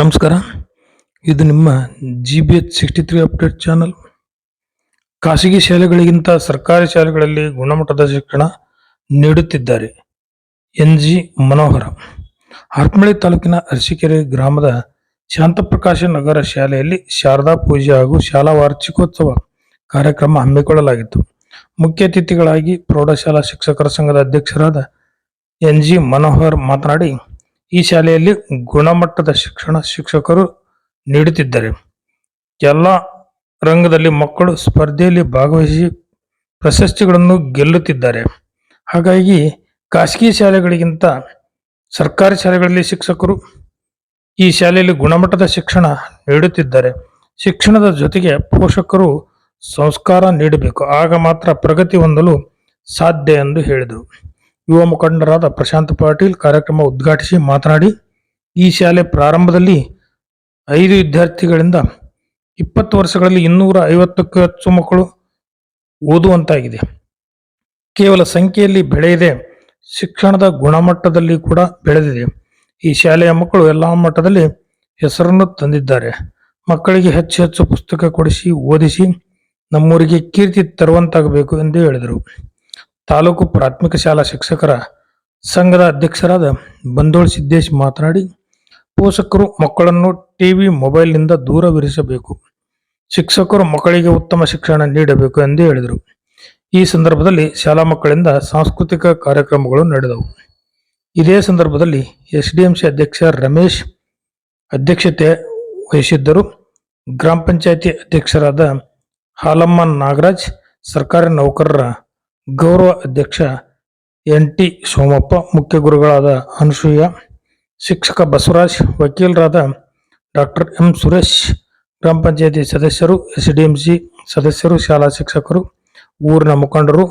ನಮಸ್ಕಾರ. ಇದು ನಿಮ್ಮ GBH 63 ಅಪ್ಡೇಟ್ ಚಾನಲ್. ಖಾಸಗಿ ಶಾಲೆಗಳಿಗಿಂತ ಸರ್ಕಾರಿ ಶಾಲೆಗಳಲ್ಲಿ ಗುಣಮಟ್ಟದ ಶಿಕ್ಷಣ ನೀಡುತ್ತಿದ್ದಾರೆ. NG ಮನೋಹರ. ಹರಪನಹಳ್ಳಿ ತಾಲೂಕಿನ ಅರಸೀಕೆರೆ ಗ್ರಾಮದ ಶಾಂತಪ್ರಕಾಶ ನಗರ ಶಾಲೆಯಲ್ಲಿ ಶಾರದಾ ಪೂಜೆ ಹಾಗೂ ಶಾಲಾ ವಾರ್ಷಿಕೋತ್ಸವ ಕಾರ್ಯಕ್ರಮ ಹಮ್ಮಿಕೊಳ್ಳಲಾಗಿತ್ತು. ಮುಖ್ಯ ಅತಿಥಿಗಳಾಗಿ ಪ್ರೌಢಶಾಲಾ ಶಿಕ್ಷಕರ ಸಂಘದ ಅಧ್ಯಕ್ಷರಾದ NG ಮನೋಹರ್ ಮಾತನಾಡಿ, ಈ ಶಾಲೆಯಲ್ಲಿ ಗುಣಮಟ್ಟದ ಶಿಕ್ಷಕರು ನೀಡುತ್ತಿದ್ದಾರೆ. ಎಲ್ಲ ರಂಗದಲ್ಲಿ ಮಕ್ಕಳು ಸ್ಪರ್ಧೆಯಲ್ಲಿ ಭಾಗವಹಿಸಿ ಪ್ರಶಸ್ತಿಗಳನ್ನು ಗೆಲ್ಲುತ್ತಿದ್ದಾರೆ. ಹಾಗಾಗಿ ಖಾಸಗಿ ಶಾಲೆಗಳಿಗಿಂತ ಸರ್ಕಾರಿ ಶಾಲೆಗಳಲ್ಲಿ ಶಿಕ್ಷಕರು ಈ ಶಾಲೆಯಲ್ಲಿ ಗುಣಮಟ್ಟದ ಶಿಕ್ಷಣ ನೀಡುತ್ತಿದ್ದಾರೆ. ಶಿಕ್ಷಣದ ಜೊತೆಗೆ ಪೋಷಕರು ಸಂಸ್ಕಾರ ನೀಡಬೇಕು, ಆಗ ಮಾತ್ರ ಪ್ರಗತಿ ಹೊಂದಲು ಸಾಧ್ಯ ಎಂದು ಹೇಳಿದರು. ಯುವ ಮುಖಂಡರಾದ ಪ್ರಶಾಂತ್ ಪಾಟೀಲ್ ಕಾರ್ಯಕ್ರಮ ಉದ್ಘಾಟಿಸಿ ಮಾತನಾಡಿ, ಈ ಶಾಲೆ ಪ್ರಾರಂಭದಲ್ಲಿ 5 ವಿದ್ಯಾರ್ಥಿಗಳಿಂದ 20 ವರ್ಷಗಳಲ್ಲಿ 250ಕ್ಕೂ ಹೆಚ್ಚು ಮಕ್ಕಳು ಓದುವಂತಾಗಿದೆ. ಕೇವಲ ಸಂಖ್ಯೆಯಲ್ಲಿ ಬೆಳೆಯದೆ ಶಿಕ್ಷಣದ ಗುಣಮಟ್ಟದಲ್ಲಿ ಕೂಡ ಬೆಳೆದಿದೆ. ಈ ಶಾಲೆಯ ಮಕ್ಕಳು ಎಲ್ಲ ಮಟ್ಟದಲ್ಲಿ ಹೆಸರನ್ನು ತಂದಿದ್ದಾರೆ. ಮಕ್ಕಳಿಗೆ ಹೆಚ್ಚು ಹೆಚ್ಚು ಪುಸ್ತಕ ಕೊಡಿಸಿ ಓದಿಸಿ ನಮ್ಮೂರಿಗೆ ಕೀರ್ತಿ ತರುವಂತಾಗಬೇಕು ಎಂದು ಹೇಳಿದರು. ತಾಲೂಕು ಪ್ರಾಥಮಿಕ ಶಾಲಾ ಶಿಕ್ಷಕರ ಸಂಘದ ಅಧ್ಯಕ್ಷರಾದ ಬಂದೋಳ್ ಸಿದ್ದೇಶ್ ಮಾತನಾಡಿ, ಪೋಷಕರು ಮಕ್ಕಳನ್ನು ಟಿವಿ, ಮೊಬೈಲ್ನಿಂದ ದೂರವಿರಿಸಬೇಕು. ಶಿಕ್ಷಕರು ಮಕ್ಕಳಿಗೆ ಉತ್ತಮ ಶಿಕ್ಷಣ ನೀಡಬೇಕು ಎಂದು ಹೇಳಿದರು. ಈ ಸಂದರ್ಭದಲ್ಲಿ ಶಾಲಾ ಮಕ್ಕಳಿಂದ ಸಾಂಸ್ಕೃತಿಕ ಕಾರ್ಯಕ್ರಮಗಳು ನಡೆದವು. ಇದೇ ಸಂದರ್ಭದಲ್ಲಿ SDMC ಅಧ್ಯಕ್ಷ ರಮೇಶ್ ಅಧ್ಯಕ್ಷತೆ ವಹಿಸಿದ್ದರು. ಗ್ರಾಮ ಪಂಚಾಯಿತಿ ಅಧ್ಯಕ್ಷರಾದ ಹಾಲಮ್ಮ ನಾಗರಾಜ್, ಸರ್ಕಾರಿ ನೌಕರರ ಗೌರವ ಅಧ್ಯಕ್ಷ NT ಸೋಮಪ್ಪ, ಮುಖ್ಯ ಗುರುಗಳಾದ ಅನಸೂಯ, ಶಿಕ್ಷಕ ಬಸವರಾಜ್, ವಕೀಲರಾದ ಡಾಕ್ಟರ್ M ಸುರೇಶ್, ಗ್ರಾಮ ಪಂಚಾಯಿತಿ ಸದಸ್ಯರು, SDMC ಸದಸ್ಯರು, ಶಾಲಾ ಶಿಕ್ಷಕರು, ಊರಿನ ಮುಖಂಡರು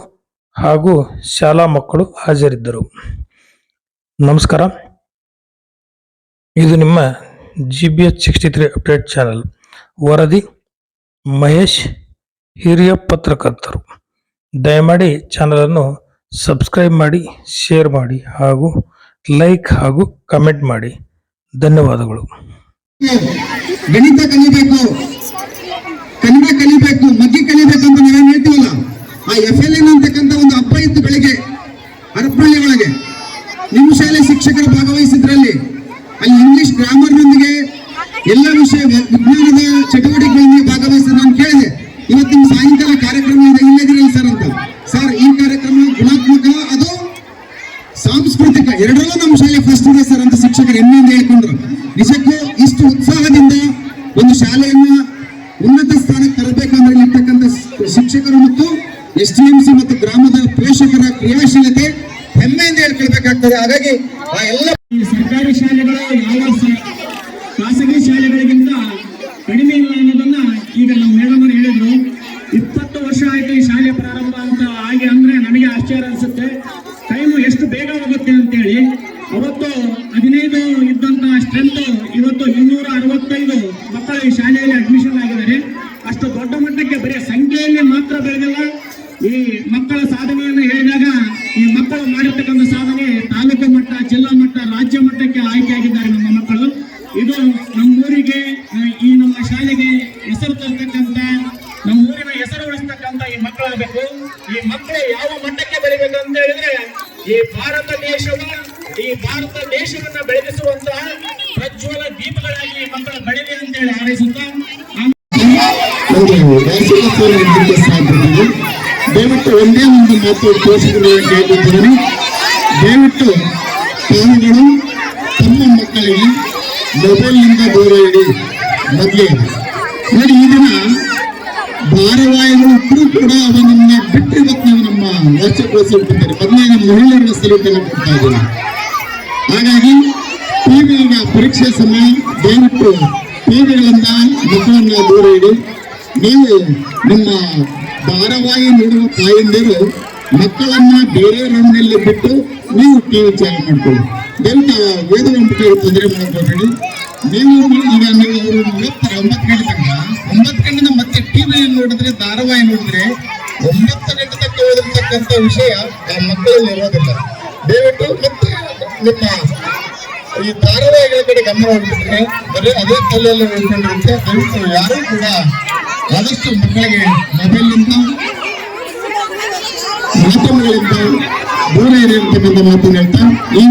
ಹಾಗೂ ಶಾಲಾ ಮಕ್ಕಳು ಹಾಜರಿದ್ದರು. ನಮಸ್ಕಾರ. ಇದು ನಿಮ್ಮ GBH 63 ಅಪ್ಡೇಟ್ ಚಾನಲ್. ವರದಿ ಮಹೇಶ್, ಹಿರಿಯ ಪತ್ರಕರ್ತರು. ದಯಮಾಡಿ ಚಾನಲನ್ನು ಸಬ್ಸ್ಕ್ರೈಬ್ ಮಾಡಿ, ಶೇರ್ ಮಾಡಿ ಹಾಗೂ ಲೈಕ್ ಹಾಗೂ ಕಮೆಂಟ್ ಮಾಡಿ. ಧನ್ಯವಾದಗಳು. ಗಣಿತ ಕಲಿಬೇಕು, ಕನ್ನಡ ಕಲಿಬೇಕು, ಮಗ್ಗಿ ಕಲಿಬೇಕು ಅಂತ ನಾವೇನು ಹೇಳ್ತೀವಲ್ಲ, ಆ FLN ಅಂತಕ್ಕಂಥ ಒಂದು ಹಬ್ಬ ಇತ್ತು ಬೆಳಿಗ್ಗೆ ಹರಪನಹಳ್ಳಿ ಒಳಗೆ. ನಿಮ್ಮ ಶಾಲೆ ಶಿಕ್ಷಕರು ಭಾಗವಹಿಸಿದ್ರಲ್ಲಿ ಅಲ್ಲಿ ಇಂಗ್ಲಿಷ್ ಗ್ರಾಮರ್ನೊಂದಿಗೆ ಎಲ್ಲ ವಿಷಯ ವಿಜ್ಞಾನದ ಚಟುವಟಿಕೆಗಳಲ್ಲಿ ಭಾಗವಹಿಸಿದ ನಾನು ಕೇಳಿದೆ. ಇವತ್ತು ನಿಮ್ಮ ಸಾಯಂಕಾಲ ಕಾರ್ಯಕ್ರಮ ಇಲ್ಲದಿರಲಿ ಸರ್ ಅಂತ. ಸರ್, ಈ ಕಾರ್ಯಕ್ರಮ ಗುಣಾತ್ಮಕ, ಅದು ಸಾಂಸ್ಕೃತಿಕ, ಎರಡರಲ್ಲೂ ನಮ್ಮ ಶಾಲೆ ಫಸ್ಟ್ ಇದೆ ಸರ್ ಅಂತ ಶಿಕ್ಷಕರು ಹೆಮ್ಮೆಯಿಂದ ಹೇಳ್ಕೊಂಡ್ರು. ನಿಜಕ್ಕೂ ಇಷ್ಟು ಉತ್ಸಾಹದಿಂದ ಒಂದು ಶಾಲೆಯನ್ನ ಉನ್ನತ ಸ್ಥಾನಕ್ಕೆ ತರಬೇಕಂದ್ರೆ ಇರ್ತಕ್ಕಂಥ ಶಿಕ್ಷಕರು ಮತ್ತು SDMC ಮತ್ತು ಗ್ರಾಮದ ಪೋಷಕರ ಕ್ರಿಯಾಶೀಲತೆ ಹೆಮ್ಮೆಯಿಂದ ಹೇಳ್ಕೊಳ್ಬೇಕಾಗ್ತದೆ. ಹಾಗಾಗಿ ಆ ಎಲ್ಲ ಸರ್ಕಾರಿ ಶಾಲೆಗಳು ಯಾವ ಖಾಸಗಿ ಶಾಲೆಗಳಿಗಿಂತ ಕಡಿಮೆ ಇಲ್ಲ ಅನ್ನೋದನ್ನ ಈಗ ನಮ್ಮ ಮೇಡಮರು ಹೇಳಿದ್ರು. 20 ವರ್ಷ ಆಯ್ತು ಈ ಶಾಲೆ ಪ್ರಾರಂಭ ಅಂತ. ಹಾಗೆ ಅಂದ್ರೆ ನನಗೆ ಆಶ್ಚರ್ಯ ಅನ್ಸುತ್ತೆ, ಟೈಮು ಎಷ್ಟು ಬೇಗ ಹೋಗುತ್ತೆ ಅಂತೇಳಿ. ಅವತ್ತು 15 ಇದ್ದಂತ ಸ್ಟ್ರೆಂತ್ ಇವತ್ತು 265 ಮಕ್ಕಳು ಈ ಶಾಲೆಯಲ್ಲಿ ಅಡ್ಮಿಷನ್ ಆಗಿದ್ದಾರೆ. ಅಷ್ಟು ದೊಡ್ಡ ಮಟ್ಟಕ್ಕೆ ಬರೀ ಸಂಖ್ಯೆಯಲ್ಲಿ ಮಾತ್ರ ಬೆಳೆದಿಲ್ಲ. ಈ ಮಕ್ಕಳ ಸಾಧನೆಯನ್ನು ಹೇಳಿದಾಗ ಈ ಮಕ್ಕಳು ಮಾಡಿರ್ತಕ್ಕಂಥ ಸಾಧನೆ ತಾಲೂಕು ಮಟ್ಟ, ಜಿಲ್ಲಾ ಮಟ್ಟ, ರಾಜ್ಯ ಮಟ್ಟಕ್ಕೆ ಆಯ್ಕೆಯಾಗಿದ್ದಾರೆ ನಮ್ಮ ಮಕ್ಕಳು. ಇದು ನಮ್ಮೂರಿಗೆ, ಈ ನಮ್ಮ ಶಾಲೆಗೆ ಹೆಸರು ತರ್ತಕ್ಕಂಥ, ನಮ್ಮ ಊರಿನ ಹೆಸರು ಉಳಿಸ್ತಕ್ಕಂಥ ಈ ಮಕ್ಕಳಾಗಬೇಕು. ಈ ಮಕ್ಕಳು ಯಾವ ಮಟ್ಟಕ್ಕೆ ಬೆಳಿಬೇಕು ಅಂತ ಹೇಳಿದ್ರೆ, ಈ ಭಾರತ ದೇಶವನ್ನ ಬೆಳೆಸುವಂತಹ ಪ್ರಜ್ವಲ ದೀಪಗಳಾಗಿ ಈ ಮಕ್ಕಳು ಬೆಳೆಯಲಿ ಅಂತ ಹೇಳಿ ಹಾರೈಸುತ್ತಾ, ದಯವಿಟ್ಟು ಒಂದೇ ಒಂದು ಮಾತು ಪೋಷಕರಿಗೆ ಕೇಳುತ್ತಿದ್ದೇನೆ. ದಯವಿಟ್ಟು ತಾವುಗಳು ತಮ್ಮ ಮಕ್ಕಳಿಗೆ ಮೊಬೈಲ್ನಿಂದ ದೂರ ಇಡಿ. ಮೊದಲೇ ನೋಡಿ, ಈ ದಿನ ಧಾರಾವಾಹಿಗಳು ಇಟ್ಟರೂ ಕೂಡ ಅವನನ್ನ ಬಿಟ್ಟು ಇವತ್ತು ನಾವು ನಮ್ಮ ವಾರ್ಷಿಕೋತ್ಸವಿಟ್ಟಿದ್ದಾರೆ. ಮೊದಲೇ ನಮ್ಮ ಮಹಿಳೆಯರ ಸಲುವನ್ನು ಕೊಡ್ತಾ ಇದ್ದೀನಿ. ಹಾಗಾಗಿ ಟಿವಿ, ಈಗ ಪರೀಕ್ಷೆ ಸಮಯ, ದಯವಿಟ್ಟು ಟಿವಿಗಳಿಂದ ಮಕ್ಕಳನ್ನ ದೂರ ಇಡಿ. ನೀವು ನಿಮ್ಮ ಧಾರಾವಾಹಿ ನೋಡುವ ತಾಯಂದಿರು ಮಕ್ಕಳನ್ನ ಬೇರೆ ರೂಮ್ನಲ್ಲಿ ಬಿಟ್ಟು ನೀವು ಟಿವಿ ಚಾಲು ಮಾಡ್ಕೊಳ್ಳಿ. ದಯವಿಟ್ಟು ಓದುವ ತೊಂದರೆ ಮಾಡ್ಕೊಬೇಡಿ. ನೀವು ಈಗ ನೀವು ಅವರು 9 ಗಂಟೆ ತನಕ, 9 ಗಂಟೆನ ಮತ್ತೆ ಟಿವಿ ನೋಡಿದ್ರೆ, ಧಾರಾವಾಹಿ ನೋಡಿದ್ರೆ 9 ಗಂಟೆ ತನಕ ಓದಿರ್ತಕ್ಕಂಥ ವಿಷಯ ಆ ಮಕ್ಕಳಲ್ಲಿ ಇರೋದಿಲ್ಲ. ದಯವಿಟ್ಟು ಮತ್ತೆ ನಿಮ್ಮ ಈ ಧಾರಾವಾಹಿಗಳ ಕಡೆ ಗಮನ ಹೋಗ್ಬಿಟ್ರೆ ಬರೀ ಅದೇ ತಲೆಯಲ್ಲಿ ಉಳ್ಕೊಂಡಿರುತ್ತೆ. ದಯವಿಟ್ಟು ಯಾರು ಕೂಡ ಆದಷ್ಟು ಮಕ್ಕಳಿಗೆ ಮೊಬೈಲ್ನಿಂದ ಮಾಧ್ಯಮಗಳಿಂದ ದೂರ ಇರಿ ಅಂತಕ್ಕಂಥ ಮಾತನ್ನು ಹೇಳ್ತಾ ಈ